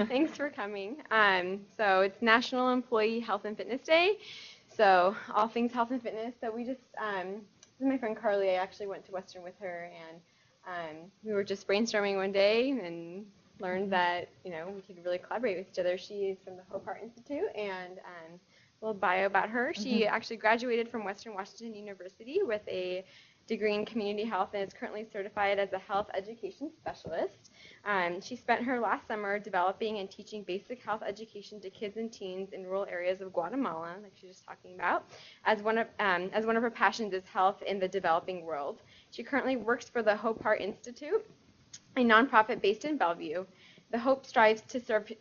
Thanks for coming. So it's National Employee Health and Fitness Day. So all things health and fitness. So we just, this is my friend Carly. I actually went to Western with her, and we were just brainstorming one day and learned that we could really collaborate with each other. She is from the Hope Heart Institute, and a little bio about her. She actually graduated from Western Washington University with a degree in community health and is currently certified as a health education specialist. She spent her last summer developing and teaching basic health education to kids and teens in rural areas of Guatemala, like she was just talking about, as one of her passions is health in the developing world. She currently works for the Hope Heart Institute, a nonprofit based in Bellevue. The Hope strives to serve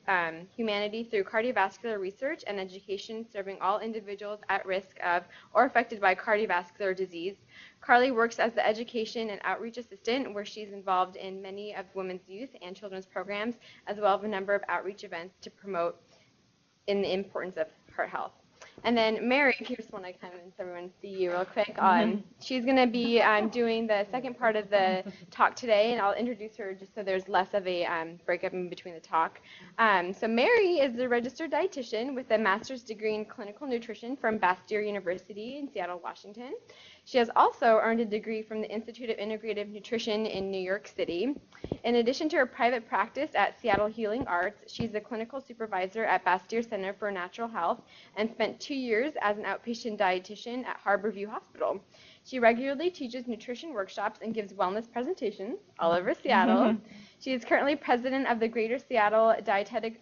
humanity through cardiovascular research and education, serving all individuals at risk of or affected by cardiovascular disease. Carly works as the education and outreach assistant, where she's involved in many of women's youth and children's programs, as well as a number of outreach events to promote in the importance of heart health. And then Mary, here's one I kind of let everyone see you real quick. She's going to be doing the second part of the talk today, and I'll introduce her just so there's less of a breakup in between the talk. So Mary is a registered dietitian with a master's degree in clinical nutrition from Bastyr University in Seattle, Washington. She has also earned a degree from the Institute of Integrative Nutrition in New York City. In addition to her private practice at Seattle Healing Arts, she's the clinical supervisor at Bastyr Center for Natural Health and spent 2 years as an outpatient dietitian at Harborview Hospital. She regularly teaches nutrition workshops and gives wellness presentations all over Seattle. She is currently president of the Greater Seattle Association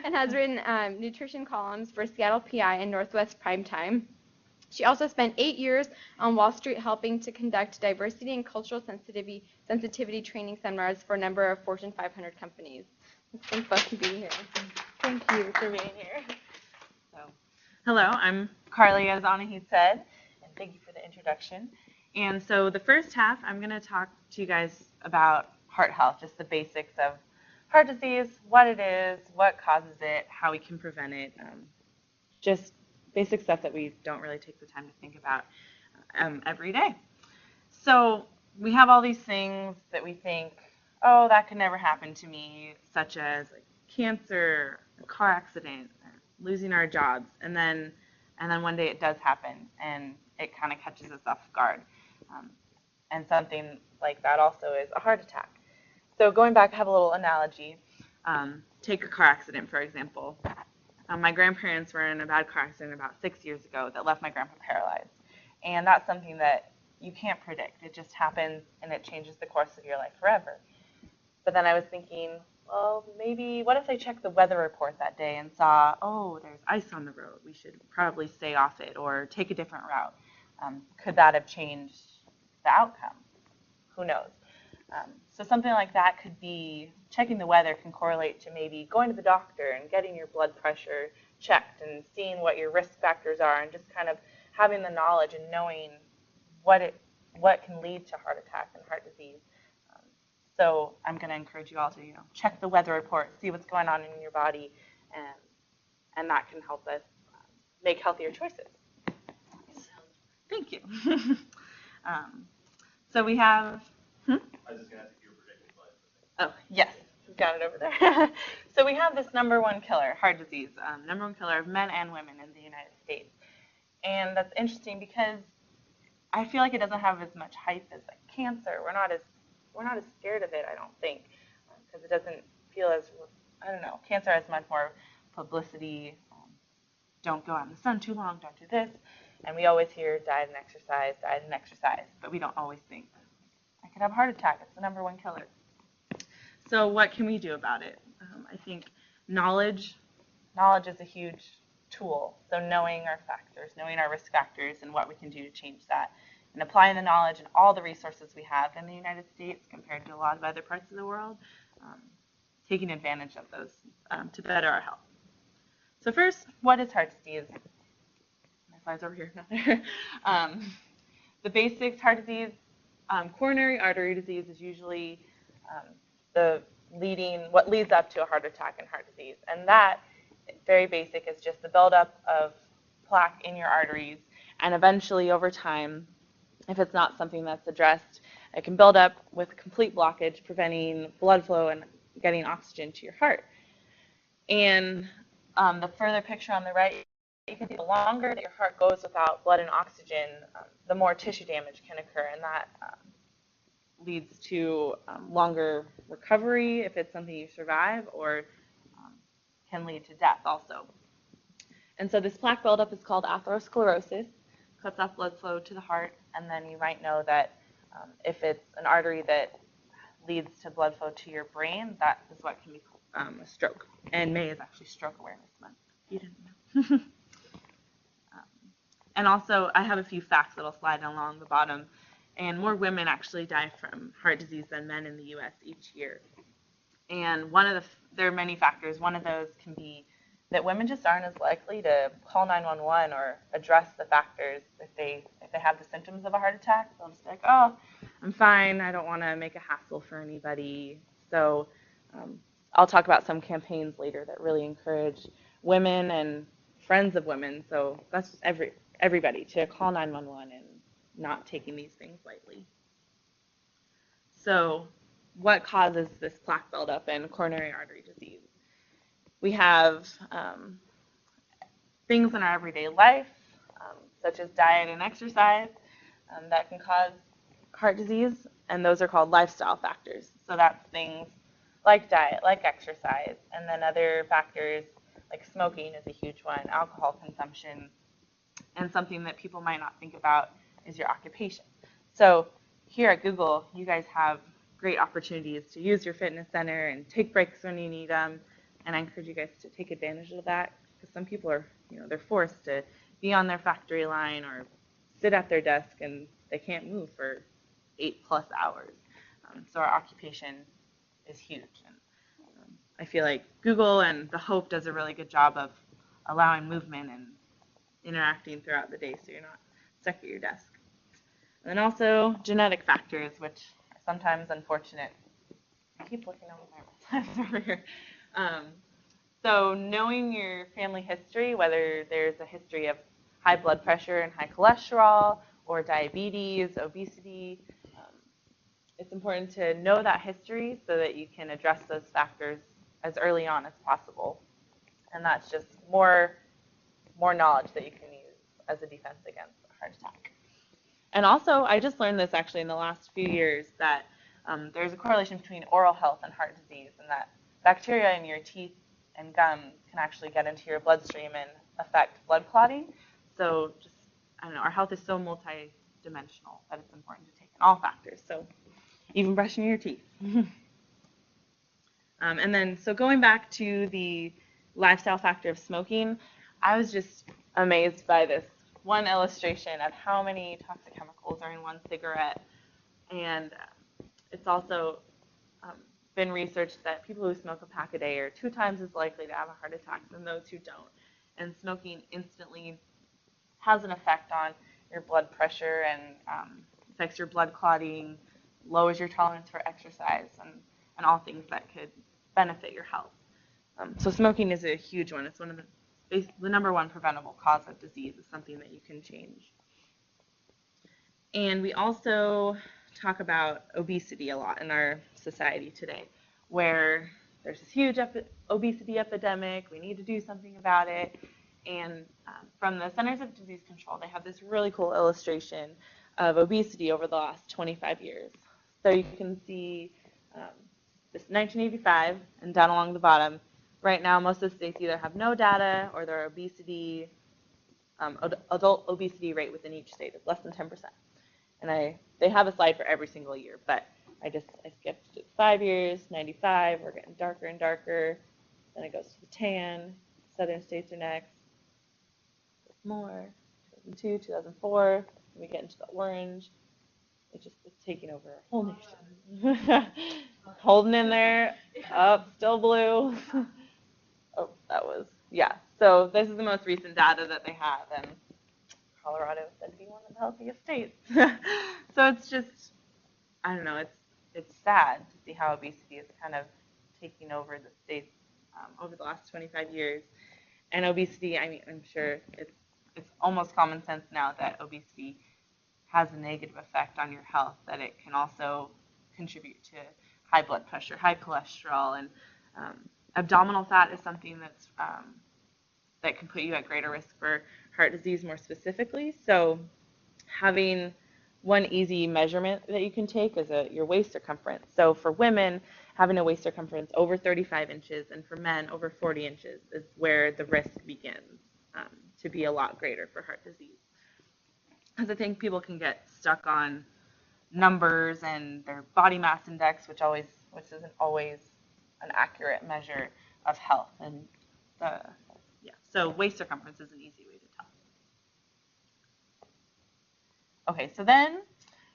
and has written nutrition columns for Seattle PI and Northwest Primetime. She also spent 8 years on Wall Street helping to conduct diversity and cultural sensitivity training seminars for a number of Fortune 500 companies. Thanks both for being here. Thank you for being here. So, hello, I'm Carly, as Anahi said, and thank you for the introduction. And so the first half, I'm going to talk to you guys about heart health, just the basics of heart disease, what it is, what causes it, how we can prevent it, just basic stuff that we don't really take the time to think about every day. So we have all these things that we think, oh, that could never happen to me, such as like cancer, a car accident, losing our jobs, and then one day it does happen, and it kind of catches us off guard. And something like that also is a heart attack. So going back, I have a little analogy. Take a car accident, for example. My grandparents were in a bad car accident about 6 years ago that left my grandpa paralyzed. And that's something that you can't predict. It just happens, and it changes the course of your life forever. But then I was thinking, well, maybe, what if I checked the weather report that day and saw, oh, there's ice on the road. We should probably stay off it or take a different route. Could that have changed the outcome? Who knows? So something like that could be, checking the weather can correlate to maybe going to the doctor and getting your blood pressure checked and seeing what your risk factors are and just kind of having the knowledge and knowing what can lead to heart attack and heart disease. So I'm going to encourage you all to, check the weather report, see what's going on in your body, and that can help us make healthier choices. Thank you. So we have. I was just going to ask if you were predicting slides. Oh, yes. We've got it over there. So we have this number one killer, heart disease, number one killer of men and women in the United States. And that's interesting because I feel like it doesn't have as much hype as like cancer. We're not as scared of it, I don't think, because it doesn't feel as, I don't know, cancer has much more publicity. Don't go out in the sun too long, don't do this. And we always hear diet and exercise, but we don't always think, I could have a heart attack. It's the number one killer. So what can we do about it? I think knowledge is a huge tool. So knowing our factors, knowing our risk factors, and what we can do to change that. And applying the knowledge and all the resources we have in the United States compared to a lot of other parts of the world, taking advantage of those to better our health. So first, what is heart disease? My slide's over here, not there. The basics, heart disease, coronary artery disease is usually what leads up to a heart attack and heart disease. And that, very basic, is just the buildup of plaque in your arteries. And eventually, over time, if it's not something that's addressed it can build up with complete blockage, preventing blood flow and getting oxygen to your heart. And the further picture on the right, you can see the longer that your heart goes without blood and oxygen, the more tissue damage can occur, and that leads to longer recovery if it's something you survive, or can lead to death also. And so this plaque buildup is called atherosclerosis, cuts off blood flow to the heart, and then you might know that if it's an artery that leads to blood flow to your brain, that is what can be a stroke. And May is actually Stroke Awareness Month. You didn't know. And also, I have a few facts that'll slide along the bottom. And more women actually die from heart disease than men in the U.S. each year. And there are many factors. One of those can be that women just aren't as likely to call 911 or address the factors if they have the symptoms of a heart attack. They'll just be like, oh, I'm fine. I don't want to make a hassle for anybody. So I'll talk about some campaigns later that really encourage women and friends of women. So that's just everybody to call 911 and not taking these things lightly. So what causes this plaque buildup and coronary artery disease? We have things in our everyday life, such as diet and exercise, that can cause heart disease, and those are called lifestyle factors. So that's things like diet, like exercise, and then other factors like smoking is a huge one, alcohol consumption, and something that people might not think about is your occupation. So here at Google, you guys have great opportunities to use your fitness center and take breaks when you need them, and I encourage you guys to take advantage of that, because some people are, they're forced to be on their factory line or sit at their desk and they can't move for 8+ hours. So our occupation is huge. And I feel like Google and the Hope does a really good job of allowing movement and interacting throughout the day so you're not stuck at your desk. And then also genetic factors, which are sometimes unfortunate. I keep looking over here. So knowing your family history, whether there's a history of high blood pressure and high cholesterol, or diabetes, obesity, it's important to know that history so that you can address those factors as early on as possible. And that's just more knowledge that you can use as a defense against a heart attack. And also, I just learned this actually in the last few years, that there's a correlation between oral health and heart disease, and that bacteria in your teeth and gums can actually get into your bloodstream and affect blood clotting. So just, I don't know, our health is so multi-dimensional that it's important to take in all factors. So even brushing your teeth. And then, so going back to the lifestyle factor of smoking, I was just amazed by this one illustration of how many toxic chemicals are in one cigarette. And it's also been researched that people who smoke a pack a day are 2 times as likely to have a heart attack than those who don't. And smoking instantly has an effect on your blood pressure and affects your blood clotting, lowers your tolerance for exercise, and all things that could benefit your health. So smoking is a huge one. It's one of the number one preventable cause of disease. Is something that you can change. And we also talk about obesity a lot in our society today, where there's this huge obesity epidemic. We need to do something about it. And from the Centers of Disease Control, they have this really cool illustration of obesity over the last 25 years. So you can see this 1985, and down along the bottom, right now most of the states either have no data or their obesity, adult obesity rate within each state is less than 10%. And they have a slide for every single year, but I skipped to 5 years, 95, we're getting darker and darker. Then it goes to the tan, southern states are next. More, 2002, 2004, we get into the orange. It's taking over a whole nation. Holding in there, up, still blue. Oh, that was, yeah. So this is the most recent data that they have, and Colorado is said to be one of the healthiest states. So it's just, I don't know, it's sad to see how obesity is kind of taking over the states over the last 25 years. And obesity, I mean, I'm sure it's almost common sense now that obesity has a negative effect on your health, that it can also contribute to high blood pressure, high cholesterol, and abdominal fat is something that can put you at greater risk for heart disease more specifically. So having one easy measurement that you can take is your waist circumference. So for women, having a waist circumference over 35 inches, and for men over 40 inches is where the risk begins to be a lot greater for heart disease. Because I think people can get stuck on numbers and their body mass index, which isn't always an accurate measure of health. And so waist circumference is an easy way to tell. Okay, so then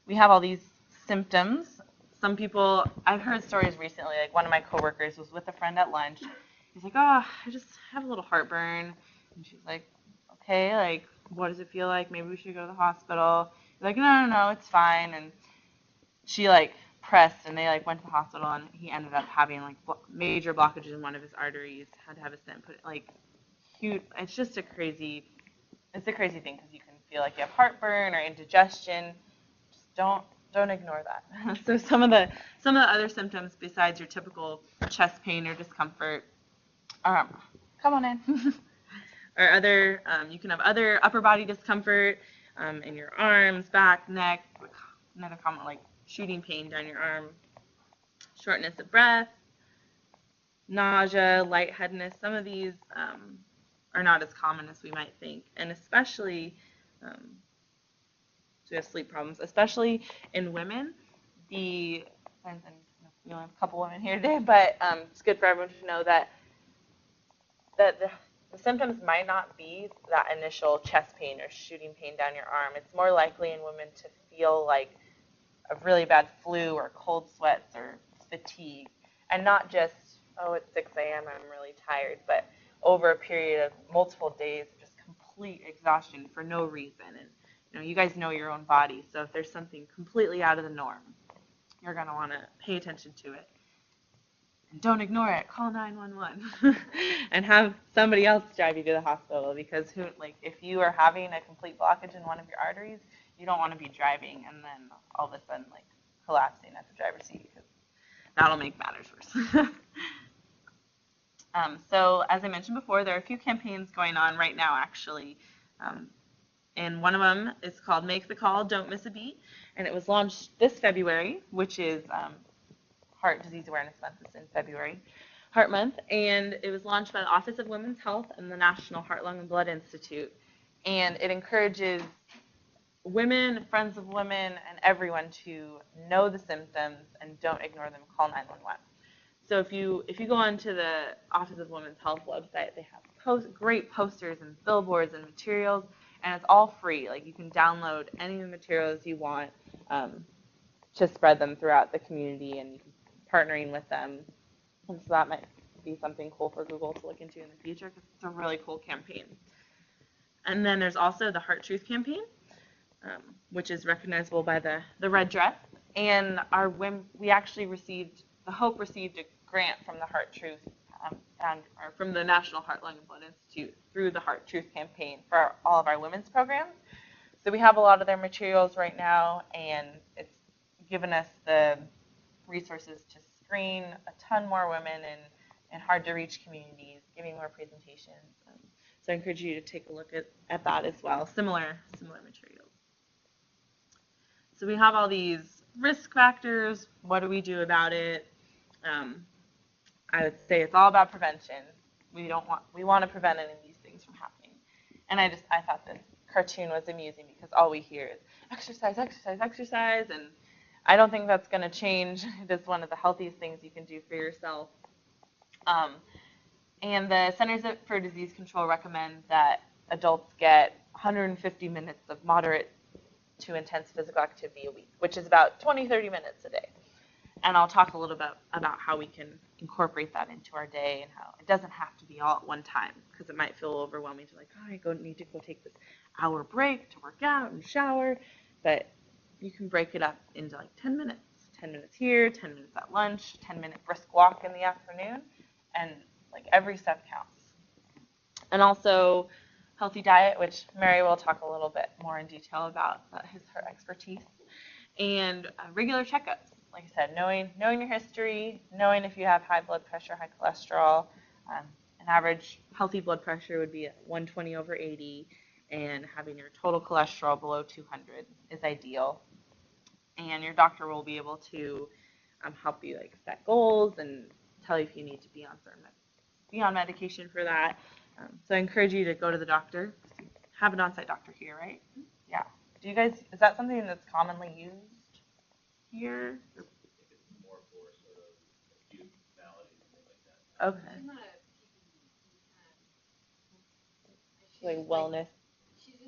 we have all these symptoms. Some people, I've heard stories recently, like one of my coworkers was with a friend at lunch. He's like, oh, I just have a little heartburn. And she's like, okay, like, what does it feel like? Maybe we should go to the hospital. He's like, no, it's fine. And she, like, pressed, and they, like, went to the hospital, and he ended up having, like, major blockages in one of his arteries, had to have a stent put, like, huge. It's just a crazy thing, because you can feel like you have heartburn or indigestion. Just don't ignore that. So some of the other symptoms besides your typical chest pain or discomfort, come on in, or other, you can have other upper body discomfort in your arms, back, neck. Another common, like shooting pain down your arm, shortness of breath, nausea, lightheadedness. Some of these are not as common as we might think, and especially we have sleep problems, especially in women. And we only have a couple women here today, but it's good for everyone to know that the symptoms might not be that initial chest pain or shooting pain down your arm. It's more likely in women to feel like a really bad flu or cold sweats or fatigue, and not just, oh, it's 6 a.m., I'm really tired, but over a period of multiple days, just complete exhaustion for no reason. And you guys know your own body, so if there's something completely out of the norm, you're going to want to pay attention to it. And don't ignore it. Call 911 and have somebody else drive you to the hospital, because if you are having a complete blockage in one of your arteries, you don't want to be driving and then all of a sudden collapsing at the driver's seat, because that'll make matters worse. So as I mentioned before, there are a few campaigns going on right now, actually. And one of them is called Make the Call, Don't Miss a Beat. And it was launched this February, which is Heart Disease Awareness Month. It's in February, Heart Month. And it was launched by the Office of Women's Health and the National Heart, Lung, and Blood Institute. And it encourages women, friends of women, and everyone to know the symptoms and don't ignore them. Call 911. So if you go onto the Office of Women's Health website, they have great posters and billboards and materials, and it's all free. Like, you can download any of the materials you want to spread them throughout the community, and you can partnering with them. And so that might be something cool for Google to look into in the future, because it's a really cool campaign. And then there's also the Heart Truth campaign, which is recognizable by the red dress. And we actually received a grant from the Heart Truth or from the National Heart, Lung, and Blood Institute through the Heart Truth campaign for all of our women's programs. So we have a lot of their materials right now, and it's given us the resources to screen a ton more women in hard-to-reach communities, giving more presentations. So I encourage you to take a look at that as well, similar materials. So we have all these risk factors. What do we do about it? I would say it's all about prevention. We want to prevent any of these things from happening. And I thought this cartoon was amusing, because all we hear is exercise, exercise, exercise, and I don't think that's going to change. It is one of the healthiest things you can do for yourself. And the Centers for Disease Control recommend that adults get 150 minutes of moderate to intense physical activity a week, which is about 20-30 minutes a day. And I'll talk a little bit about how we can incorporate that into our day, and how it doesn't have to be all at one time, because it might feel overwhelming to I need to go take this hour break to work out and shower. But you can break it up into 10 minutes. 10 minutes here, 10 minutes at lunch, 10-minute brisk walk in the afternoon, and every step counts. And also healthy diet, which Mary will talk a little bit more in detail about. That is her expertise. And regular checkups. Like I said, knowing your history, knowing if you have high blood pressure, high cholesterol. An average healthy blood pressure would be at 120/80, and having your total cholesterol below 200 is ideal. And your doctor will be able to help you like set goals and tell you if you need to be on medication for that. So I encourage you to go to the doctor. Have an on-site doctor here, right? Yeah. Do you guys? Is that something that's commonly used here? I think it's more for sort of acute maladies and things like that. Okay. She's not a Like wellness. She just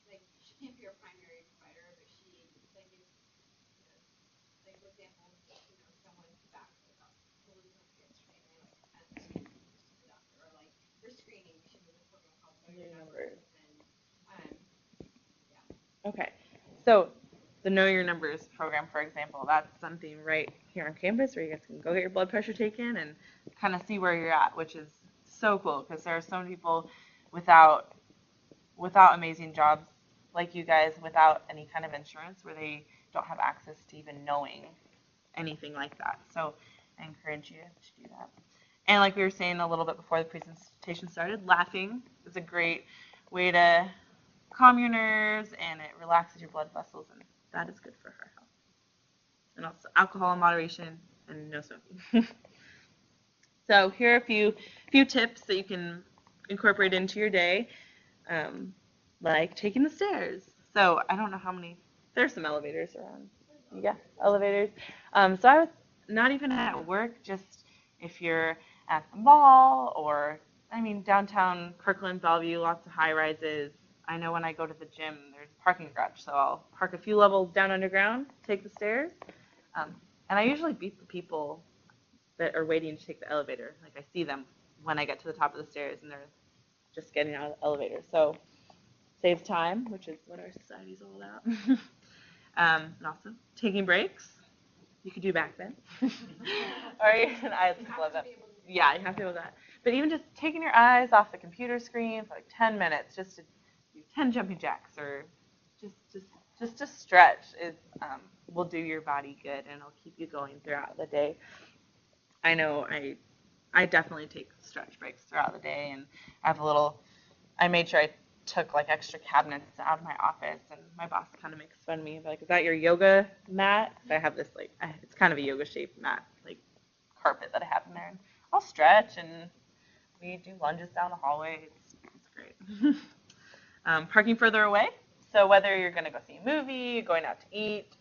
like she can't be your primary provider, but she like if like for example, someone's back about to lose an yesterday and they like send them to the doctor or like for screening, she has a program called Know Your Numbers and yeah. Okay. So the Know Your Numbers program, for example, that's something right here on campus where you guys can go get your blood pressure taken and kind of see where you're at, which is so cool because there are so many people without amazing jobs like you guys, without any kind of insurance, where they don't have access to even knowing anything like that. So I encourage you to do that. And like we were saying a little bit before the presentation started, laughing is a great way to calm your nerves, and it relaxes your blood vessels, and that is good for our health. And also alcohol in moderation and no smoking. So here are a few tips that you can incorporate into your day, like taking the stairs. So I don't know how many, there's some elevators around. Yeah, elevators. So I was not even at work, just if you're at the mall or, downtown Kirkland, Bellevue, lots of high rises. I know when I go to the gym, there's a parking garage, so I'll park a few levels down underground, take the stairs. And I usually beat the people that are waiting to take the elevator. Like I see them when I get to the top of the stairs and they're just getting out of the elevator. So saves time, which is what our society is all about. And also taking breaks. You could do back then. I just love that. Yeah, you have to do that. But even just taking your eyes off the computer screen for like 10 minutes, just to do 10 jumping jacks or just to stretch will do your body good, and it'll keep you going throughout the day. I know I definitely take stretch breaks throughout the day, and I made sure I took like extra cabinets out of my office, and my boss kind of makes fun of me, like, is that your yoga mat? So I have this it's kind of a yoga shaped mat, like carpet that I have in there, and I'll stretch, and we do lunges down the hallway. It's great. Parking further away. So whether you're going to go see a movie, going out to eat,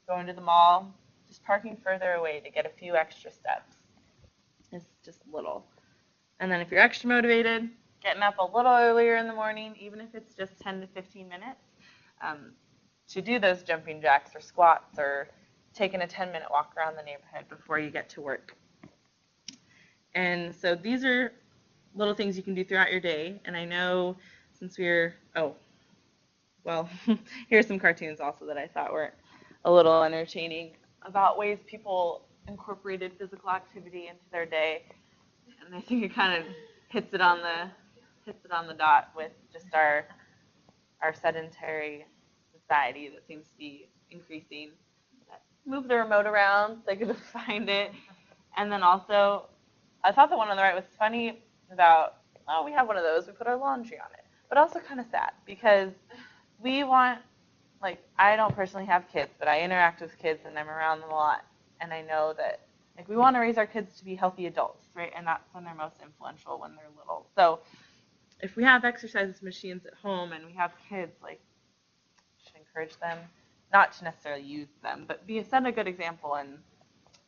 going to the mall, just parking further away to get a few extra steps is just little. And then if you're extra motivated, getting up a little earlier in the morning, even if it's just 10 to 15 minutes, to do those jumping jacks or squats or taking a 10-minute walk around the neighborhood before you get to work. And so these are little things you can do throughout your day. And I know since here's some cartoons also that I thought were a little entertaining about ways people incorporated physical activity into their day. And I think it kind of hits it on the dot with just our sedentary society that seems to be increasing. Move the remote around so they could find it. And then also, I thought the one on the right was funny about, we have one of those, we put our laundry on it. But also kind of sad because we want, I don't personally have kids, but I interact with kids and I'm around them a lot. And I know that we want to raise our kids to be healthy adults, right? And that's when they're most influential, when they're little. So if we have exercise machines at home and we have kids, should encourage them not to necessarily use them, but set a good example and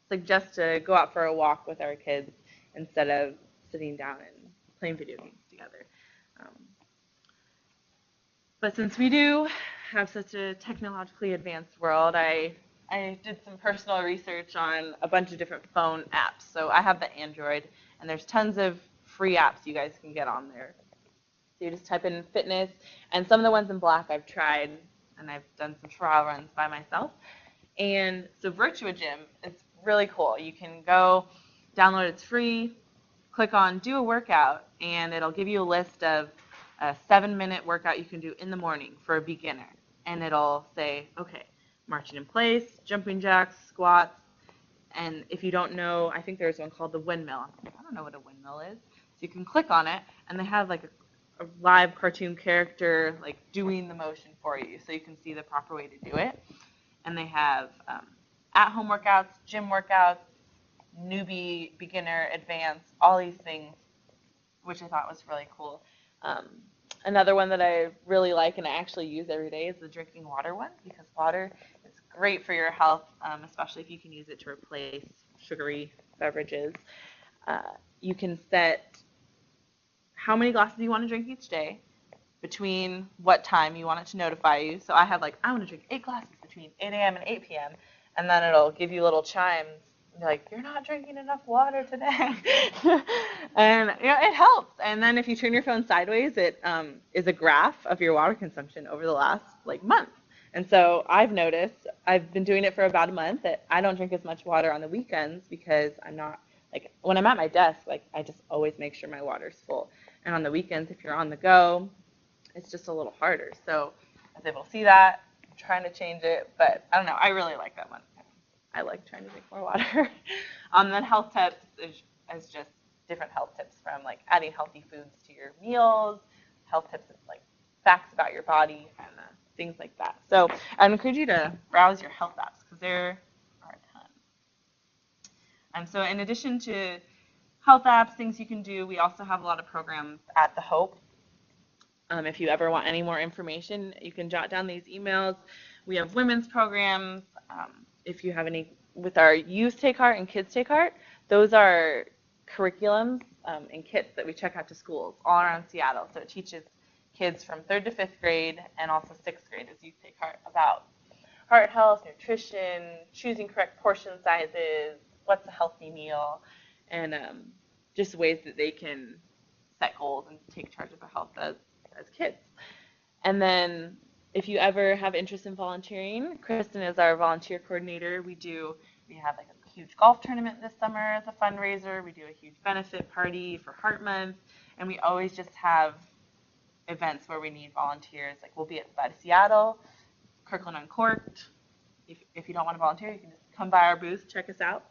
suggest to go out for a walk with our kids instead of sitting down and playing video games together. But since we do have such a technologically advanced world, I did some personal research on a bunch of different phone apps. So I have the Android, and there's tons of free apps you guys can get on there. So you just type in fitness, and some of the ones in black I've tried, and I've done some trial runs by myself. And so Virtua Gym is really cool. You can go download, it's free, click on do a workout, and it'll give you a list of a 7-minute workout you can do in the morning for a beginner. And it'll say, okay, marching in place, jumping jacks, squats. And if you don't know, I think there's one called the windmill. I don't know what a windmill is. So you can click on it, and they have like a live cartoon character like doing the motion for you, so you can see the proper way to do it. And they have at-home workouts, gym workouts, newbie, beginner, advanced, all these things, which I thought was really cool. Another one that I really like and I actually use every day is the drinking water one, because water is great for your health, especially if you can use it to replace sugary beverages. You can set how many glasses you want to drink each day, between what time you want it to notify you. So I have I want to drink 8 glasses between 8 a.m. and 8 p.m. And then it'll give you little chimes. Like, you're not drinking enough water today. And it helps. And then if you turn your phone sideways, it is a graph of your water consumption over the last month. And so I've noticed, I've been doing it for about a month, that I don't drink as much water on the weekends because I'm not, when I'm at my desk, I just always make sure my water's full. And on the weekends, if you're on the go, it's just a little harder. So I was able to see that. I'm trying to change it, but I don't know. I really like that one. I like trying to drink more water. Then health tips is just different health tips, from adding healthy foods to your meals. Health tips is facts about your body and things like that. So I encourage you to browse your health apps, because there are a ton. And so in addition to health apps, things you can do, we also have a lot of programs at The Hope. If you ever want any more information, you can jot down these emails. We have women's programs. If you have any with our Youth Take Heart and Kids Take Heart, those are curriculums and kits that we check out to schools all around Seattle. So it teaches kids from 3rd to 5th grade and also 6th grade as Youth Take Heart about heart health, nutrition, choosing correct portion sizes, what's a healthy meal, and just ways that they can set goals and take charge of their health as kids. And then if you ever have interest in volunteering, Kristen is our volunteer coordinator. We have a huge golf tournament this summer as a fundraiser. We do a huge benefit party for Heart Month, and we always just have events where we need volunteers. We'll be at the Seattle, Kirkland Uncorked. If you don't want to volunteer, you can just come by our booth, check us out.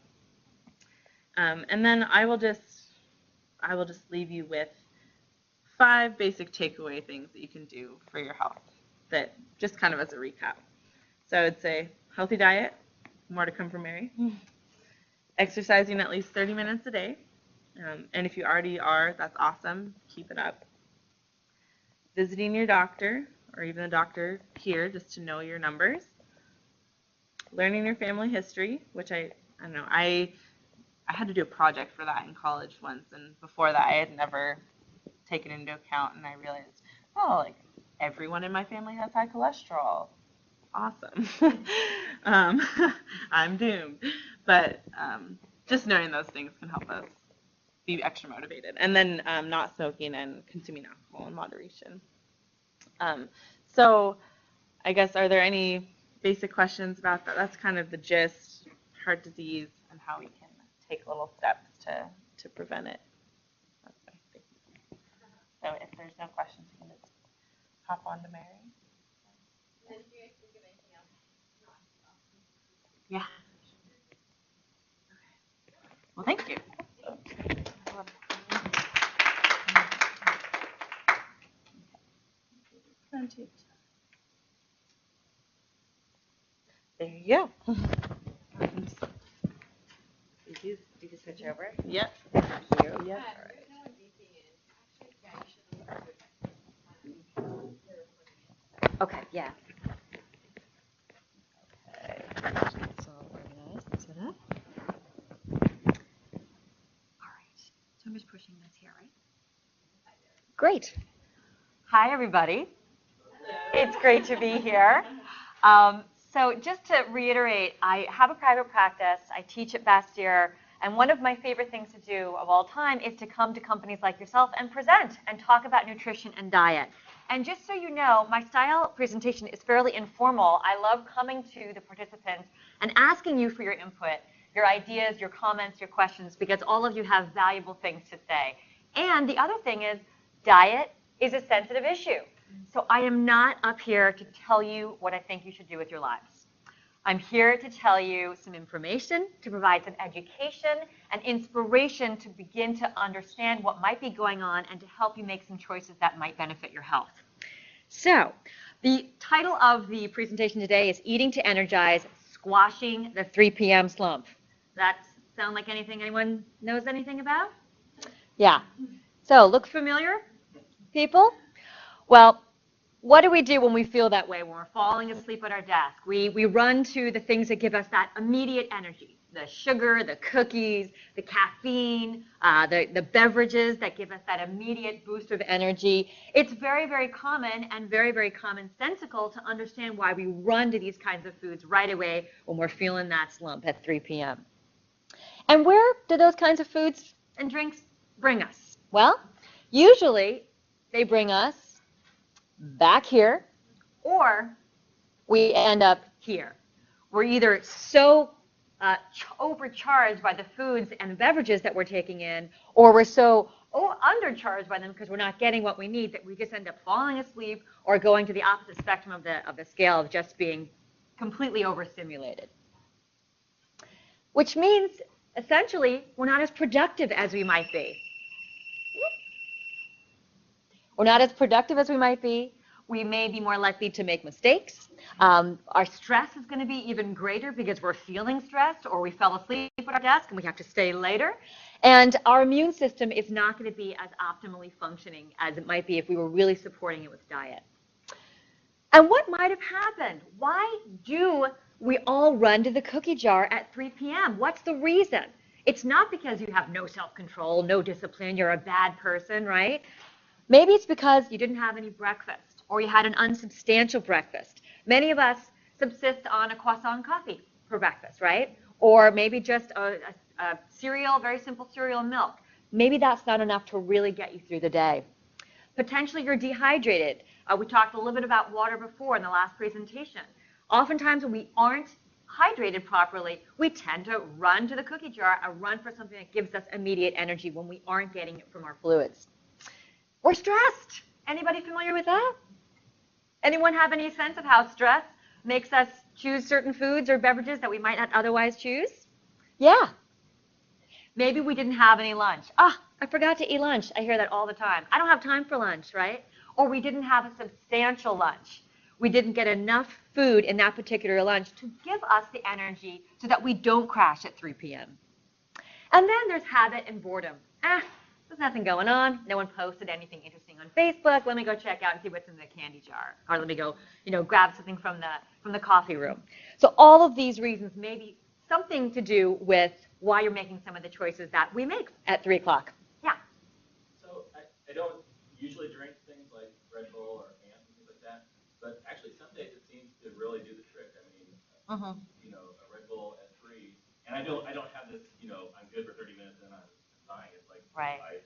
And then I will just leave you with 5 basic takeaway things that you can do for your health, that just kind of as a recap. So I would say healthy diet, more to come from Mary. Exercising at least 30 minutes a day. And if you already are, that's awesome. Keep it up. Visiting your doctor, or even a doctor here, just to know your numbers. Learning your family history, which I don't know, I had to do a project for that in college once, and before that I had never taken into account, and I realized, everyone in my family has high cholesterol. Awesome. I'm doomed. But just knowing those things can help us be extra motivated. And then not smoking and consuming alcohol in moderation. So I guess, are there any basic questions about that? That's kind of the gist, heart disease, and how we can take little steps to prevent it. That's my thing. So if there's no questions, you can just hop on to Mary. And if you guys think of anything else, Yeah. Well, thank you. There you go. Did you switch over? Yep. Thank you. Yep. Okay, yeah. Okay, it's all organized and set up. All right, so I'm just pushing this here, right? Great. Hi, everybody. It's great to be here. So just to reiterate, I have a private practice. I teach at Bastyr. And one of my favorite things to do of all time is to come to companies like yourself and present and talk about nutrition and diet. And just so you know, my style presentation is fairly informal. I love coming to the participants and asking you for your input, your ideas, your comments, your questions, because all of you have valuable things to say. And the other thing is, diet is a sensitive issue. So I am not up here to tell you what I think you should do with your lives. I'm here to tell you some information, to provide some education and inspiration to begin to understand what might be going on and to help you make some choices that might benefit your health. So the title of the presentation today is Eating to Energize, Squashing the 3 p.m. Slump. That sound like anything anyone knows anything about? Yeah. So look familiar, people? Well, what do we do when we feel that way, when we're falling asleep at our desk? We run to the things that give us that immediate energy, the sugar, the cookies, the caffeine, the beverages that give us that immediate boost of energy. It's very, very common and very, very commonsensical to understand why we run to these kinds of foods right away when we're feeling that slump at 3 p.m. And where do those kinds of foods and drinks bring us? Well, usually they bring us back here, or we end up here. We're either so overcharged by the foods and beverages that we're taking in, or we're so undercharged by them because we're not getting what we need that we just end up falling asleep or going to the opposite spectrum of the scale of just being completely overstimulated. Which means, essentially, we're not as productive as we might be. We're not as productive as we might be. We may be more likely to make mistakes. Our stress is going to be even greater because we're feeling stressed or we fell asleep at our desk and we have to stay later. And our immune system is not going to be as optimally functioning as it might be if we were really supporting it with diet. And what might have happened? Why do we all run to the cookie jar at 3 p.m.? What's the reason? It's not because you have no self-control, no discipline, you're a bad person, right? Maybe it's because you didn't have any breakfast or you had an unsubstantial breakfast. Many of us subsist on a croissant coffee for breakfast, right? Or maybe just a cereal, very simple cereal and milk. Maybe that's not enough to really get you through the day. Potentially you're dehydrated. We talked a little bit about water before in the last presentation. Oftentimes when we aren't hydrated properly, we tend to run to the cookie jar and run for something that gives us immediate energy when we aren't getting it from our fluids. We're stressed. Anybody familiar with that? Anyone have any sense of how stress makes us choose certain foods or beverages that we might not otherwise choose? Yeah. Maybe we didn't have any lunch. I forgot to eat lunch. I hear that all the time. I don't have time for lunch, right? Or we didn't have a substantial lunch. We didn't get enough food in that particular lunch to give us the energy so that we don't crash at 3 p.m. And then there's habit and boredom. There's nothing going on. No one posted anything interesting on Facebook. Let me go check out and see what's in the candy jar. Or let me go, grab something from the coffee room. So all of these reasons may be something to do with why you're making some of the choices that we make at 3 o'clock. Yeah? So I don't usually drink things like Red Bull or Ant and things like that, but actually some days it seems to really do the trick. I mean, a Red Bull at 3, and I don't have this, I'm good for 30 minutes and I'm dying. It's like, right. I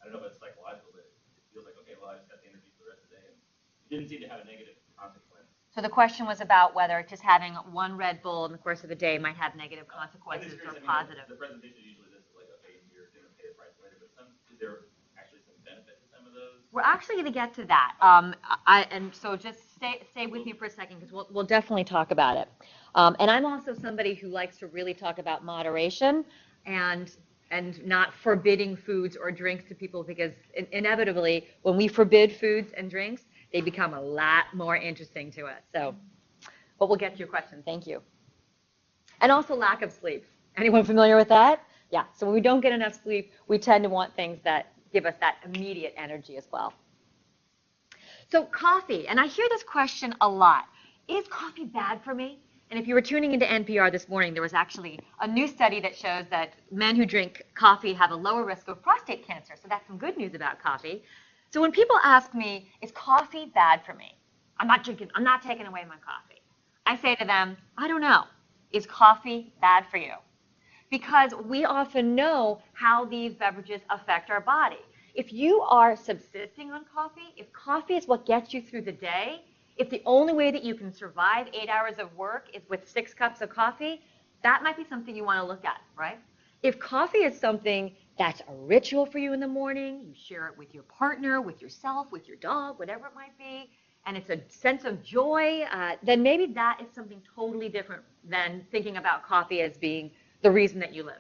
don't know if it's psychological, but it feels like, okay, well, I just got the energy for the rest of the day. And it didn't seem to have a negative consequence. So the question was about whether just having one Red Bull in the course of the day might have negative consequences or positive. The presentation usually this is like, okay, you're going to pay the price later, but is there actually some benefit to some of those? We're actually going to get to that. And so just stay with me for a second because we'll definitely talk about it. And I'm also somebody who likes to really talk about moderation and not forbidding foods or drinks to people because inevitably when we forbid foods and drinks, they become a lot more interesting to us. So, but we'll get to your question. Thank you. And also lack of sleep. Anyone familiar with that? Yeah. So when we don't get enough sleep, we tend to want things that give us that immediate energy as well. So coffee, and I hear this question a lot. Is coffee bad for me? And if you were tuning into NPR this morning, there was actually a new study that shows that men who drink coffee have a lower risk of prostate cancer. So that's some good news about coffee. So when people ask me, is coffee bad for me? I'm not taking away my coffee. I say to them, I don't know. Is coffee bad for you? Because we often know how these beverages affect our body. If you are subsisting on coffee, if coffee is what gets you through the day, if the only way that you can survive 8 hours of work is with 6 cups of coffee, that might be something you want to look at, right? If coffee is something That's a ritual for you in the morning. You share it with your partner, with yourself, with your dog, whatever it might be, and it's a sense of joy, then maybe that is something totally different than thinking about coffee as being the reason that you live.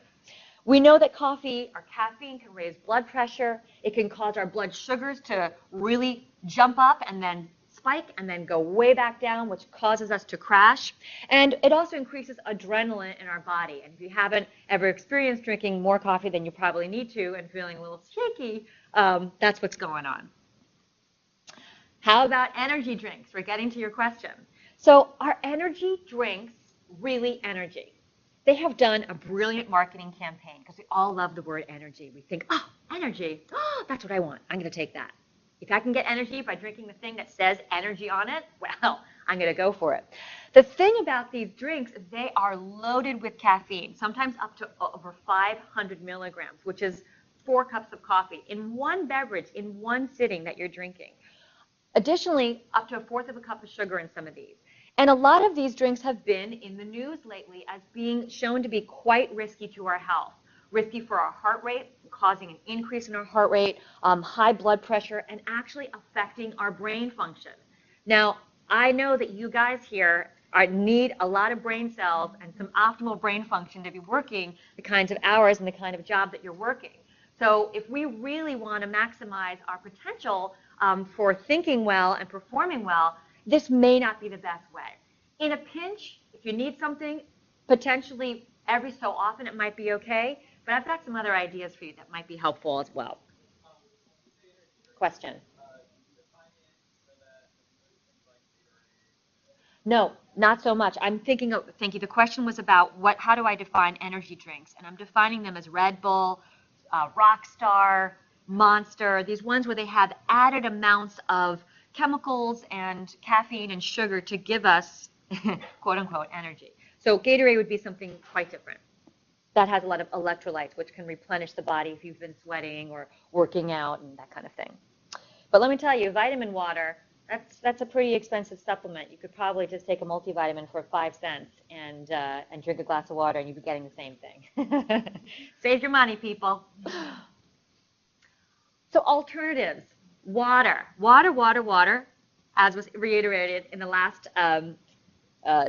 We know that coffee or caffeine can raise blood pressure. It can cause our blood sugars to really jump up and then spike and then go way back down, which causes us to crash. And it also increases adrenaline in our body. And if you haven't ever experienced drinking more coffee than you probably need to and feeling a little shaky, that's what's going on. How about energy drinks? We're getting to your question. So are energy drinks really energy? They have done a brilliant marketing campaign because we all love the word energy. We think, oh, energy, oh, that's what I want. I'm going to take that. If I can get energy by drinking the thing that says energy on it, well, I'm going to go for it. The thing about these drinks, they are loaded with caffeine, sometimes up to over 500 milligrams, which is 4 cups of coffee in one beverage, in one sitting that you're drinking. Additionally, up to 1/4 of a cup of sugar in some of these. And a lot of these drinks have been in the news lately as being shown to be quite risky to our health. Risky for our heart rate, causing an increase in our heart rate, high blood pressure, and actually affecting our brain function. Now, I know that you guys here need a lot of brain cells and some optimal brain function to be working the kinds of hours and the kind of job that you're working. So if we really want to maximize our potential for thinking well and performing well, this may not be the best way. In a pinch, if you need something, potentially every so often it might be okay, but I've got some other ideas for you that might be helpful as well. Question? No, not so much. I'm thinking of, thank you, the question was about how do I define energy drinks? And I'm defining them as Red Bull, Rockstar, Monster, these ones where they have added amounts of chemicals and caffeine and sugar to give us, quote unquote, energy. So Gatorade would be something quite different. That has a lot of electrolytes, which can replenish the body if you've been sweating or working out and that kind of thing. But let me tell you, vitamin water, that's a pretty expensive supplement. You could probably just take a multivitamin for 5 cents and drink a glass of water and you'd be getting the same thing. Save your money, people. So alternatives, water, as was reiterated in the last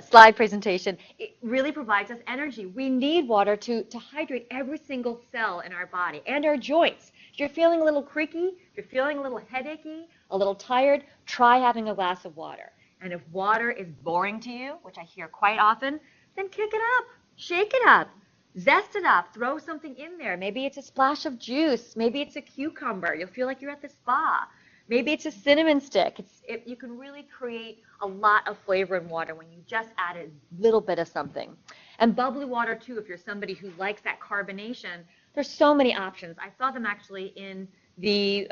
slide presentation, it really provides us energy. We need water to hydrate every single cell in our body and our joints. If you're feeling a little creaky, if you're feeling a little headachy, a little tired, try having a glass of water. And if water is boring to you, which I hear quite often, then kick it up, shake it up, zest it up, throw something in there. Maybe it's a splash of juice. Maybe it's a cucumber. You'll feel like you're at the spa. Maybe it's a cinnamon stick. You can really create a lot of flavor in water when you just add a little bit of something. And bubbly water, too, if you're somebody who likes that carbonation. There's so many options. I saw them actually in the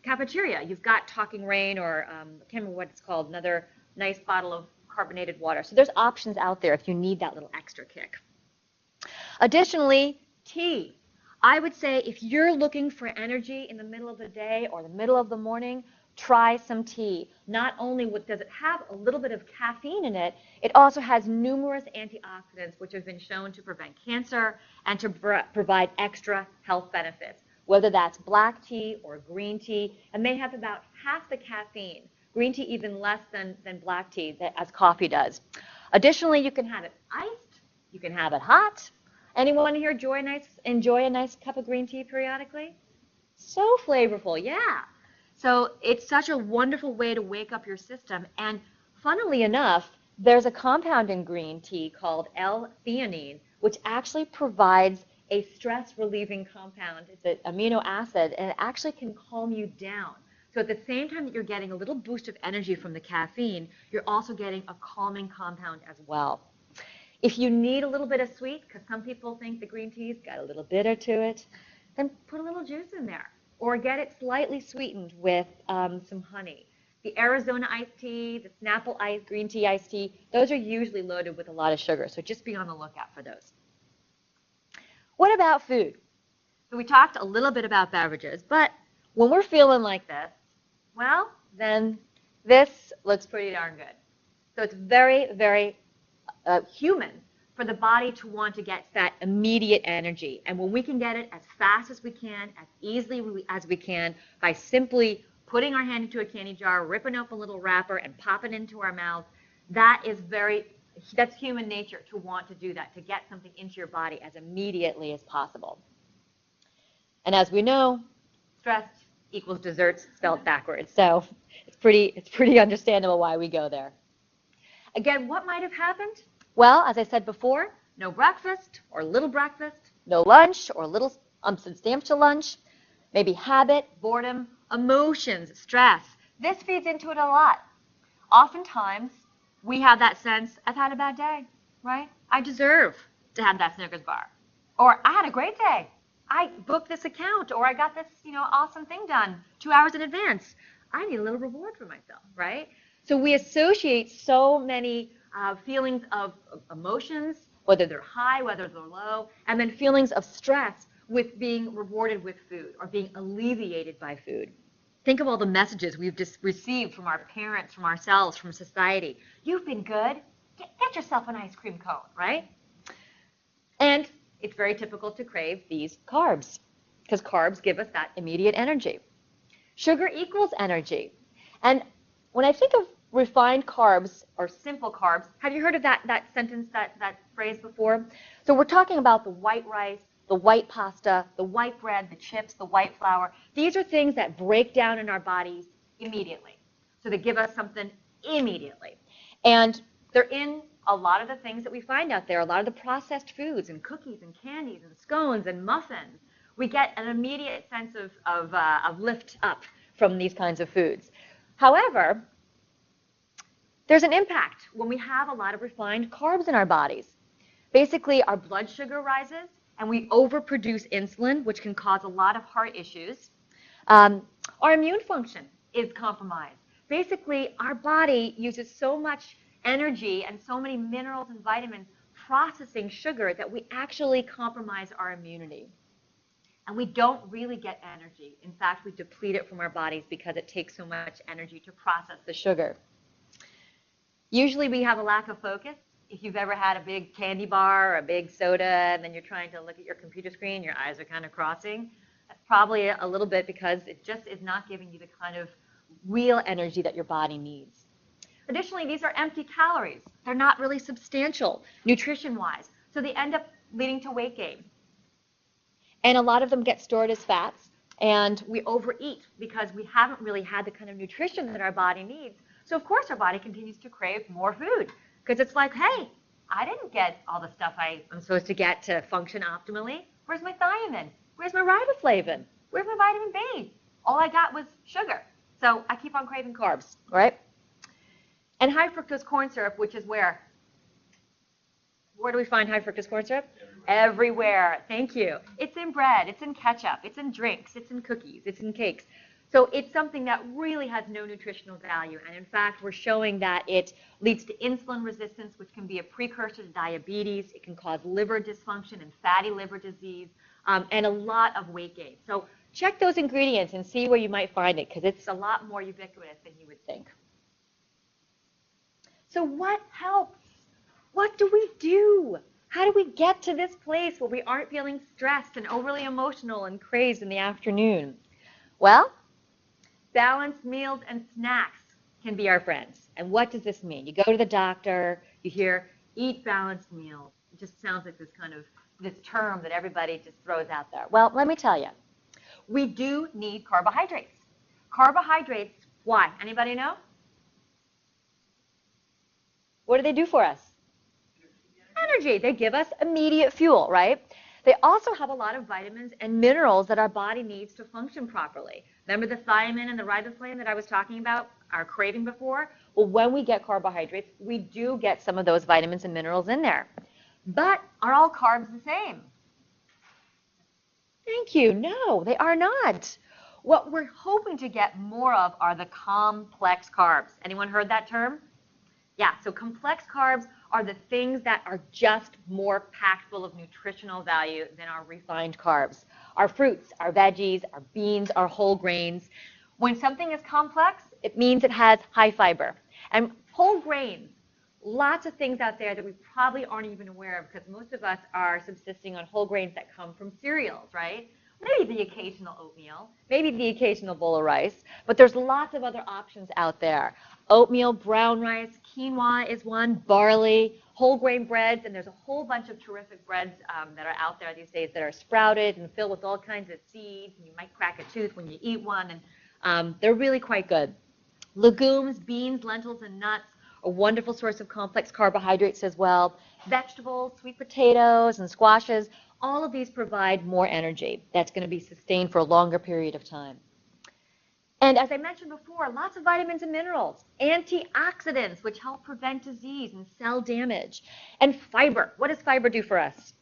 cafeteria. You've got Talking Rain or I can't remember what it's called, another nice bottle of carbonated water. So there's options out there if you need that little extra kick. Additionally, tea. I would say if you're looking for energy in the middle of the day or the middle of the morning, try some tea. Not only does it have a little bit of caffeine in it, it also has numerous antioxidants which have been shown to prevent cancer and to provide extra health benefits, whether that's black tea or green tea, and they have about half the caffeine. Green tea even less than black tea, as coffee does. Additionally, you can have it iced, you can have it hot. Anyone here enjoy a nice cup of green tea periodically? So flavorful, yeah. So it's such a wonderful way to wake up your system. And funnily enough, there's a compound in green tea called L-theanine, which actually provides a stress-relieving compound. It's an amino acid, and it actually can calm you down. So at the same time that you're getting a little boost of energy from the caffeine, you're also getting a calming compound as well. If you need a little bit of sweet, because some people think the green tea's got a little bitter to it, then put a little juice in there. Or get it slightly sweetened with some honey. The Arizona iced tea, the Snapple green tea iced tea, those are usually loaded with a lot of sugar, so just be on the lookout for those. What about food? So we talked a little bit about beverages, but when we're feeling like this, well, then this looks pretty darn good. So it's very, very human for the body to want to get that immediate energy. And when we can get it as fast as we can, as easily as we can, by simply putting our hand into a candy jar, ripping open a little wrapper, and popping it into our mouth, that's human nature to want to do that, to get something into your body as immediately as possible. And as we know, stressed equals desserts spelled backwards. So it's pretty understandable why we go there. Again, what might have happened? Well, as I said before, no breakfast or little breakfast, no lunch or little substantial lunch, maybe habit, boredom, emotions, stress. This feeds into it a lot. Oftentimes, we have that sense, I've had a bad day, right? I deserve to have that Snickers bar. Or I had a great day. I booked this account, or I got this, awesome thing done 2 hours in advance. I need a little reward for myself, right? So we associate so many feelings of emotions, whether they're high, whether they're low, and then feelings of stress with being rewarded with food or being alleviated by food. Think of all the messages we've just received from our parents, from ourselves, from society. You've been good. Get yourself an ice cream cone, right? And it's very typical to crave these carbs because carbs give us that immediate energy. Sugar equals energy. And when I think of refined carbs or simple carbs, have you heard of that sentence, that phrase before? So we're talking about the white rice, the white pasta, the white bread, the chips, the white flour. These are things that break down in our bodies immediately. So they give us something immediately. And they're in a lot of the things that we find out there, a lot of the processed foods and cookies and candies and scones and muffins. We get an immediate sense of lift up from these kinds of foods. However, there's an impact when we have a lot of refined carbs in our bodies. Basically, our blood sugar rises, and we overproduce insulin, which can cause a lot of heart issues. Our immune function is compromised. Basically, our body uses so much energy and so many minerals and vitamins processing sugar that we actually compromise our immunity. And we don't really get energy. In fact, we deplete it from our bodies because it takes so much energy to process the sugar. Usually we have a lack of focus. If you've ever had a big candy bar or a big soda and then you're trying to look at your computer screen, your eyes are kind of crossing, that's probably a little bit because it just is not giving you the kind of real energy that your body needs. Additionally, these are empty calories. They're not really substantial nutrition-wise, so they end up leading to weight gain. And a lot of them get stored as fats, and we overeat because we haven't really had the kind of nutrition that our body needs. So, of course, our body continues to crave more food because it's like, hey, I didn't get all the stuff I'm supposed to get to function optimally. Where's my thiamine? Where's my riboflavin? Where's my vitamin B? All I got was sugar. So I keep on craving carbs, right? And high fructose corn syrup, which is where? Where do we find high fructose corn syrup? Everywhere. Thank you. It's in bread. It's in ketchup. It's in drinks. It's in cookies. It's in cakes. So it's something that really has no nutritional value. And in fact, we're showing that it leads to insulin resistance, which can be a precursor to diabetes. It can cause liver dysfunction and fatty liver disease, and a lot of weight gain. So check those ingredients and see where you might find it, because it's a lot more ubiquitous than you would think. So what helps? What do we do? How do we get to this place where we aren't feeling stressed and overly emotional and crazed in the afternoon? Well, balanced meals and snacks can be our friends. And what does this mean? You go to the doctor, you hear, eat balanced meals. It just sounds like this term that everybody just throws out there. Well, let me tell you, we do need carbohydrates. Carbohydrates, why? Anybody know? What do they do for us? Energy. They give us immediate fuel, right? They also have a lot of vitamins and minerals that our body needs to function properly. Remember the thiamine and the riboflavin that I was talking about, our craving before? Well, when we get carbohydrates, we do get some of those vitamins and minerals in there. But are all carbs the same? Thank you. No, they are not. What we're hoping to get more of are the complex carbs. Anyone heard that term? Yeah, so complex carbs are the things that are just more packed full of nutritional value than our refined carbs. Our fruits, our veggies, our beans, our whole grains. When something is complex, it means it has high fiber. And whole grains, lots of things out there that we probably aren't even aware of because most of us are subsisting on whole grains that come from cereals, right? Maybe the occasional oatmeal, maybe the occasional bowl of rice, but there's lots of other options out there. Oatmeal, brown rice, quinoa is one, barley, whole grain breads, and there's a whole bunch of terrific breads that are out there these days that are sprouted and filled with all kinds of seeds, and you might crack a tooth when you eat one, and they're really quite good. Legumes, beans, lentils, and nuts, a wonderful source of complex carbohydrates as well. Vegetables, sweet potatoes, and squashes, all of these provide more energy that's going to be sustained for a longer period of time. And as I mentioned before, lots of vitamins and minerals, antioxidants, which help prevent disease and cell damage, and fiber. What does fiber do for us?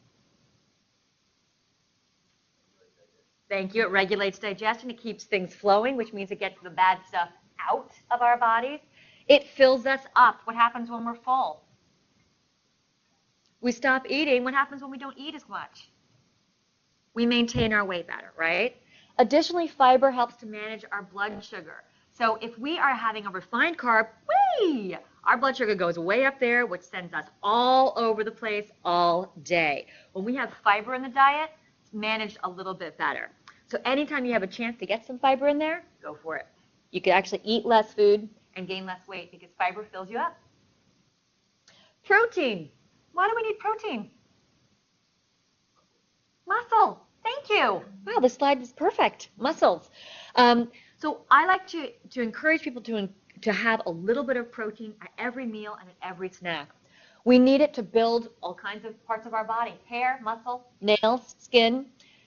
Thank you. It regulates digestion. It keeps things flowing, which means it gets the bad stuff out of our bodies. It fills us up. What happens when we're full? We stop eating. What happens when we don't eat as much? We maintain our weight better, right? Additionally, fiber helps to manage our blood sugar. So if we are having a refined carb, our blood sugar goes way up there, which sends us all over the place all day. When we have fiber in the diet, it's managed a little bit better. So anytime you have a chance to get some fiber in there, go for it. You can actually eat less food and gain less weight because fiber fills you up. Protein. Why do we need protein? Muscle. Thank you. Wow, this slide is perfect. Muscles. So I like to encourage people to have a little bit of protein at every meal and at every snack. We need it to build all kinds of parts of our body. Hair, muscle, nails, skin.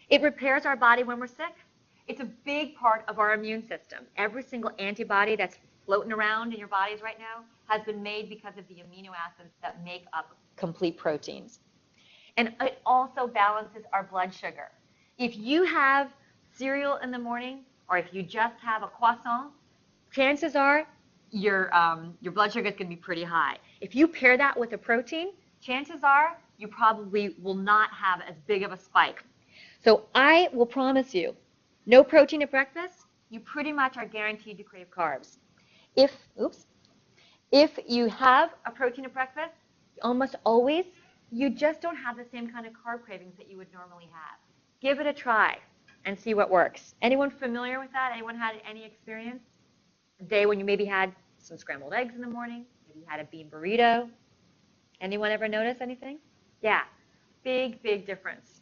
It repairs our body when we're sick. It's a big part of our immune system. Every single antibody that's floating around in your bodies right now has been made because of the amino acids that make up complete proteins. And it also balances our blood sugar. If you have cereal in the morning or if you just have a croissant, chances are your blood sugar is going to be pretty high. If you pair that with a protein, chances are you probably will not have as big of a spike. So I will promise you, no protein at breakfast, you pretty much are guaranteed to crave carbs. If you have a protein at breakfast, almost always, you just don't have the same kind of carb cravings that you would normally have. Give it a try and see what works. Anyone familiar with that? Anyone had any experience? A day when you maybe had some scrambled eggs in the morning, maybe you had a bean burrito. Anyone ever notice anything? Yeah, big, big difference.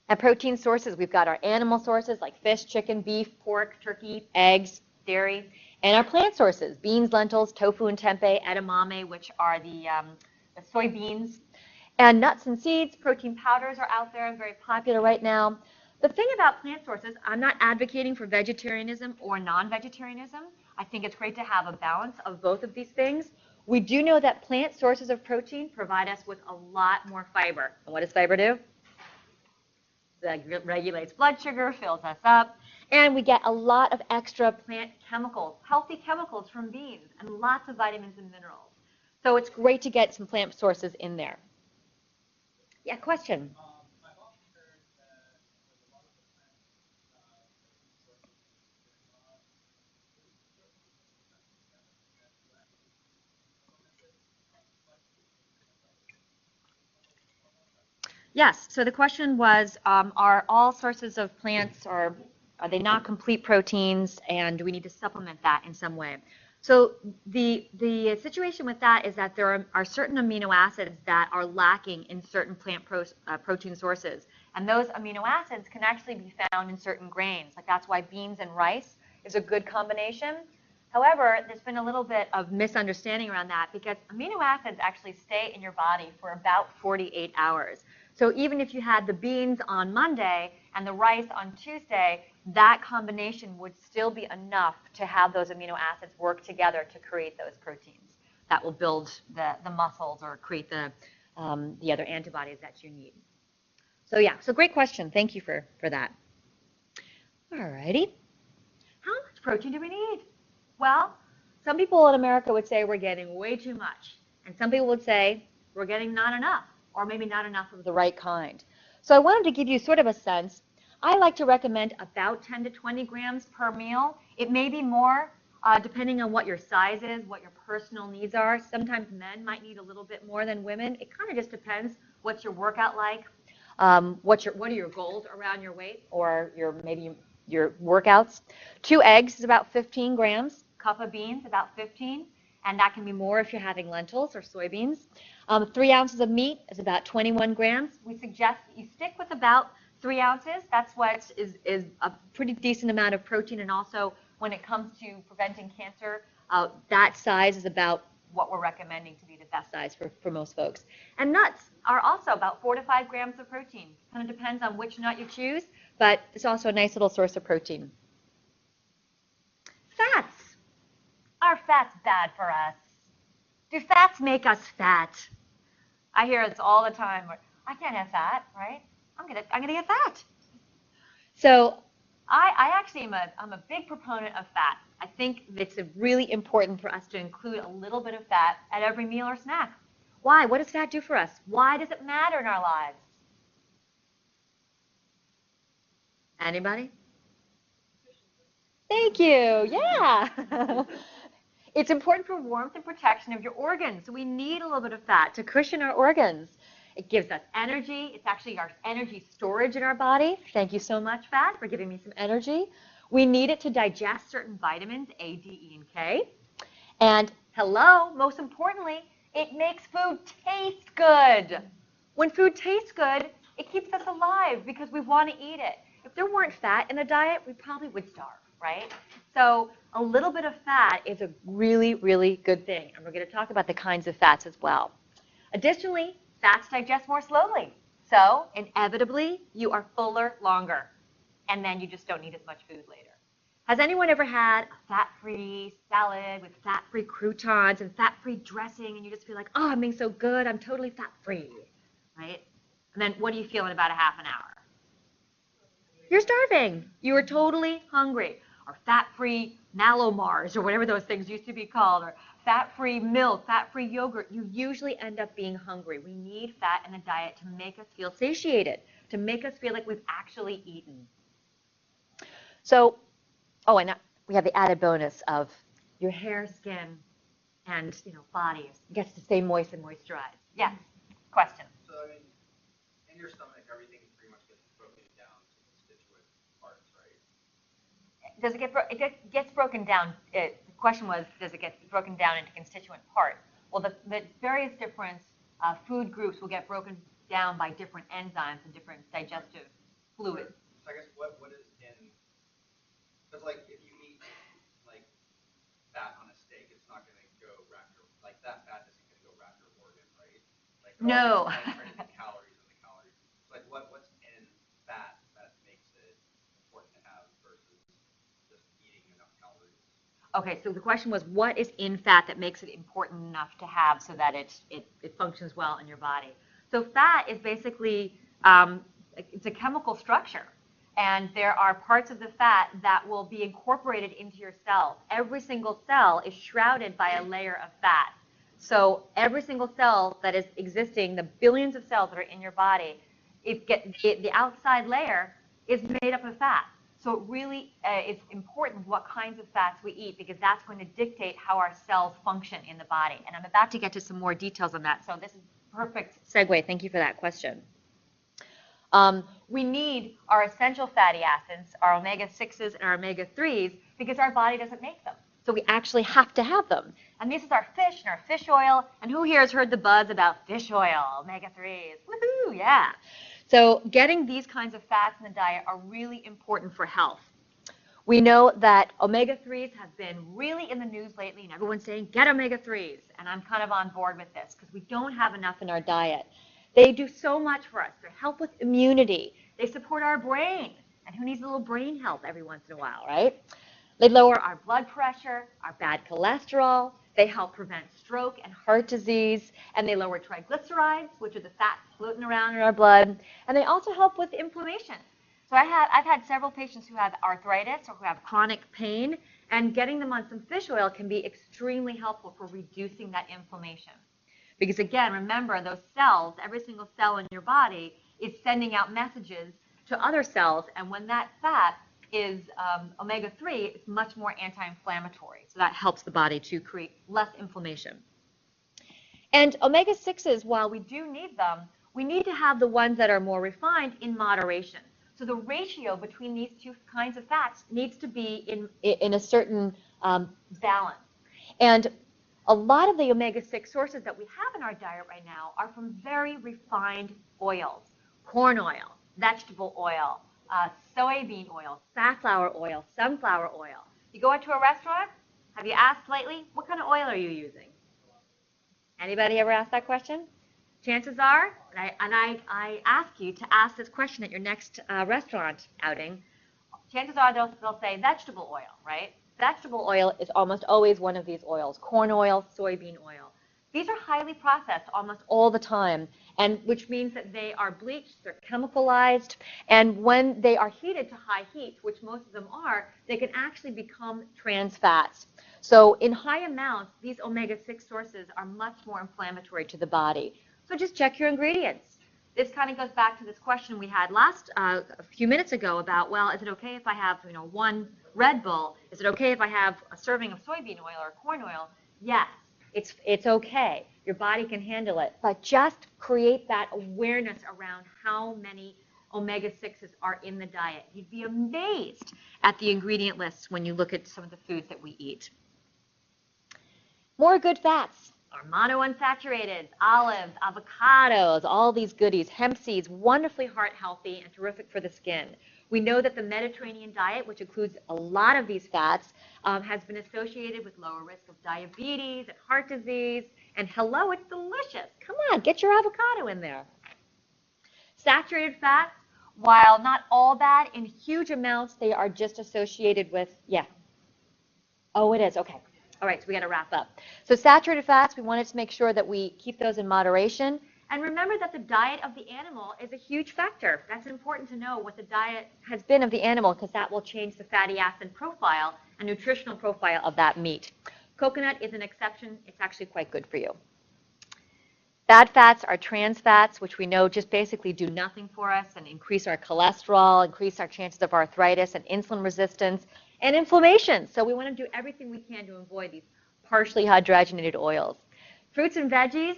At protein sources, we've got our animal sources like fish, chicken, beef, pork, turkey, eggs, dairy, and our plant sources, beans, lentils, tofu and tempeh, edamame, which are the soybeans, and nuts and seeds. Protein powders are out there and very popular right now. The thing about plant sources, I'm not advocating for vegetarianism or non-vegetarianism. I think it's great to have a balance of both of these things. We do know that plant sources of protein provide us with a lot more fiber. And what does fiber do? It regulates blood sugar, fills us up, and we get a lot of extra plant chemicals, healthy chemicals from beans, and lots of vitamins and minerals. So it's great to get some plant sources in there. Yeah, question? I've often heard that a lot of the plants sources Yes, so the question was, are all sources of plants, are they not complete proteins, and do we need to supplement that in some way? So the situation with that is that there are certain amino acids that are lacking in certain plant protein sources, and those amino acids can actually be found in certain grains. Like that's why beans and rice is a good combination. However, there's been a little bit of misunderstanding around that because amino acids actually stay in your body for about 48 hours. So even if you had the beans on Monday and the rice on Tuesday, that combination would still be enough to have those amino acids work together to create those proteins that will build the muscles or create the other antibodies that you need. So yeah, so great question. Thank you for that. All righty. How much protein do we need? Well, some people in America would say we're getting way too much, and some people would say we're getting not enough, or maybe not enough of the right kind. So I wanted to give you sort of a sense. I like to recommend about 10 to 20 grams per meal. It may be more. depending on what your size is, what your personal needs are. Sometimes men might need a little bit more than women. It kind of just depends. What's your workout like? What are your goals around your weight or maybe your workouts? 2 eggs is about 15 grams. Cup of beans, about 15. And that can be more if you're having lentils or soybeans. 3 ounces of meat is about 21 grams. We suggest that you stick with about 3 ounces. That's what is a pretty decent amount of protein. And also, when it comes to preventing cancer, that size is about what we're recommending to be the best size for most folks. And nuts are also about 4 to 5 grams of protein. Kind of depends on which nut you choose, but it's also a nice little source of protein. Fats. Are fats bad for us? Do fats make us fat? I hear this all the time. I can't have fat, right? I'm gonna get fat. So I actually I'm a big proponent of fat. I think it's really important for us to include a little bit of fat at every meal or snack. Why? What does fat do for us? Why does it matter in our lives? Anybody? Thank you. Yeah. It's important for warmth and protection of your organs. So we need a little bit of fat to cushion our organs. It gives us energy. It's actually our energy storage in our body. Thank you so much, fat, for giving me some energy. We need it to digest certain vitamins, A, D, E, and K. And hello, most importantly, it makes food taste good. When food tastes good, it keeps us alive because we want to eat it. If there weren't fat in the diet, we probably would starve, right? So a little bit of fat is a really, really good thing. And we're going to talk about the kinds of fats as well. Additionally, fats digest more slowly. So inevitably, you are fuller longer. And then you just don't need as much food later. Has anyone ever had a fat-free salad with fat-free croutons and fat-free dressing, and you just feel like, oh, I'm being so good, I'm totally fat-free, right? And then what do you feel in about a half an hour? You're starving. You are totally hungry. Or fat-free Malomars, or whatever those things used to be called, or fat-free milk, fat-free yogurt. You usually end up being hungry. We need fat in the diet to make us feel satiated, to make us feel like we've actually eaten. So, oh, and we have the added bonus of your hair, skin, and body gets to stay moist and moisturized. Yes, question. So, I mean, in your stomach, everything pretty much gets broken down to constituent parts, right? Does it gets broken down? The question was, does it get broken down into constituent parts? Well, the various different food groups will get broken down by different enzymes and different digestive fluids. So I guess what is in, because like if you eat like fat on a steak, it's not going to go wrap your, like that fat isn't going to go wrap your organ, right? Like no. The calories and the calories. So like what's in fat that makes it important to have versus just eating enough calories? Okay, so the question was, what is in fat that makes it important enough to have so that it functions well in your body? So fat is basically, it's a chemical structure. And there are parts of the fat that will be incorporated into your cells. Every single cell is shrouded by a layer of fat. So every single cell that is existing, the billions of cells that are in your body, the outside layer is made up of fat. So it really is important what kinds of fats we eat because that's going to dictate how our cells function in the body. And I'm about to get to some more details on that. So this is a perfect segue. Thank you for that question. We need our essential fatty acids, our omega-6s and our omega-3s, because our body doesn't make them. So we actually have to have them. And this is our fish and our fish oil. And who here has heard the buzz about fish oil, omega-3s? Woohoo, yeah. So getting these kinds of fats in the diet are really important for health. We know that omega-3s have been really in the news lately, and everyone's saying, get omega-3s. And I'm kind of on board with this because we don't have enough in our diet. They do so much for us. They help with immunity. They support our brain. And who needs a little brain health every once in a while, right? They lower our blood pressure, our bad cholesterol. They help prevent stroke and heart disease. And they lower triglycerides, which are the fats floating around in our blood. And they also help with inflammation. So I've had several patients who have arthritis or who have chronic pain. And getting them on some fish oil can be extremely helpful for reducing that inflammation. Because again, remember, those cells, every single cell in your body is sending out messages to other cells. And when that fat is omega-3 is much more anti-inflammatory. So that helps the body to create less inflammation. And omega-6s, while we do need them, we need to have the ones that are more refined in moderation. So the ratio between these two kinds of fats needs to be in a certain balance. And a lot of the omega-6 sources that we have in our diet right now are from very refined oils: corn oil, vegetable oil, soybean oil, safflower oil, sunflower oil. You go into a restaurant, have you asked lately, what kind of oil are you using? Anybody ever asked that question? Chances are, and I ask you to ask this question at your next restaurant outing, chances are they'll say vegetable oil, right? Vegetable oil is almost always one of these oils: corn oil, soybean oil. These are highly processed almost all the time, and which means that they are bleached, they're chemicalized, and when they are heated to high heat, which most of them are, they can actually become trans fats. So in high amounts, these omega-6 sources are much more inflammatory to the body. So just check your ingredients. This kind of goes back to this question we had a few minutes ago about, well, is it okay if I have, one Red Bull? Is it okay if I have a serving of soybean oil or corn oil? Yes, it's okay. Your body can handle it. But just create that awareness around how many omega-6s are in the diet. You'd be amazed at the ingredient lists when you look at some of the foods that we eat. More good fats are monounsaturated, olives, avocados, all these goodies. Hemp seeds, wonderfully heart healthy and terrific for the skin. We know that the Mediterranean diet, which includes a lot of these fats, has been associated with lower risk of diabetes and heart disease. And hello, it's delicious. Come on, get your avocado in there. Saturated fats, while not all bad, in huge amounts, they are just associated with, yeah. Oh, it is, okay. All right, so we got to wrap up. So saturated fats, we wanted to make sure that we keep those in moderation. And remember that the diet of the animal is a huge factor. That's important to know what the diet has been of the animal, because that will change the fatty acid profile and nutritional profile of that meat. Coconut is an exception. It's actually quite good for you. Bad fats are trans fats, which we know just basically do nothing for us and increase our cholesterol, increase our chances of arthritis and insulin resistance, and inflammation. So we want to do everything we can to avoid these partially hydrogenated oils. Fruits and veggies,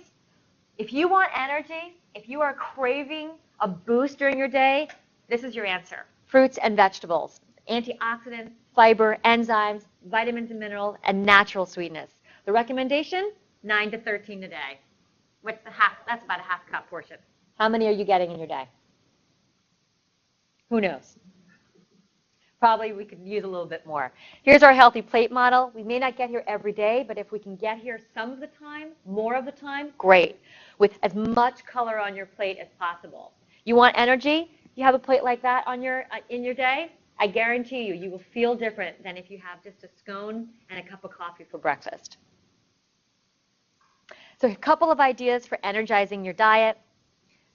if you want energy, if you are craving a boost during your day, this is your answer. Fruits and vegetables, antioxidants, fiber, enzymes, vitamins and minerals, and natural sweetness. The recommendation, 9 to 13 a day. What's the half? That's about a half cup portion. How many are you getting in your day? Who knows? Probably we could use a little bit more. Here's our healthy plate model. We may not get here every day, but if we can get here some of the time, more of the time, great, with as much color on your plate as possible. You want energy? You have a plate like that on in your day, I guarantee you will feel different than if you have just a scone and a cup of coffee for breakfast. So a couple of ideas for energizing your diet.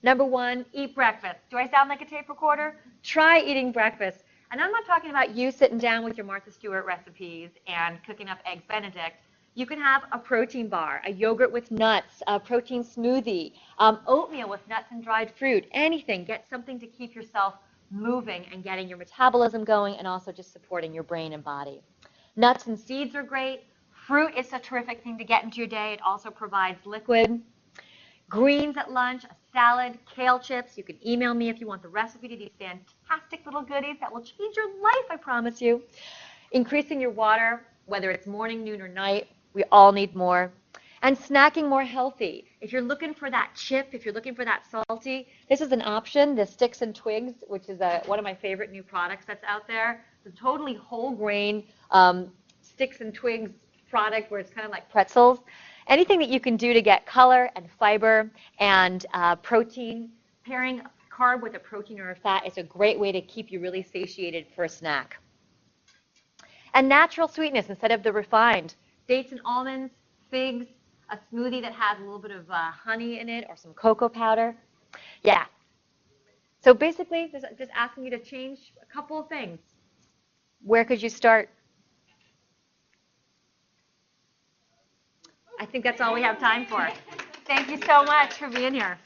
Number one, eat breakfast. Do I sound like a tape recorder? Try eating breakfast. And I'm not talking about you sitting down with your Martha Stewart recipes and cooking up Eggs Benedict. You can have a protein bar, a yogurt with nuts, a protein smoothie, oatmeal with nuts and dried fruit, anything. Get something to keep yourself moving and getting your metabolism going and also just supporting your brain and body. Nuts and seeds are great. Fruit is a terrific thing to get into your day. It also provides liquid. Greens at lunch, a salad, kale chips. You can email me if you want the recipe to these fantastic little goodies that will change your life, I promise you. Increasing your water, whether it's morning, noon, or night. We all need more. And snacking more healthy. If you're looking for that chip, if you're looking for that salty, this is an option, the Sticks and Twigs, which is one of my favorite new products that's out there. It's a totally whole grain Sticks and Twigs product where it's kind of like pretzels. Anything that you can do to get color and fiber and protein, pairing a carb with a protein or a fat is a great way to keep you really satiated for a snack. And natural sweetness instead of the refined. Dates and almonds, figs, a smoothie that has a little bit of honey in it or some cocoa powder. Yeah. So basically, just asking you to change a couple of things. Where could you start? I think that's all we have time for. Thank you so much for being here.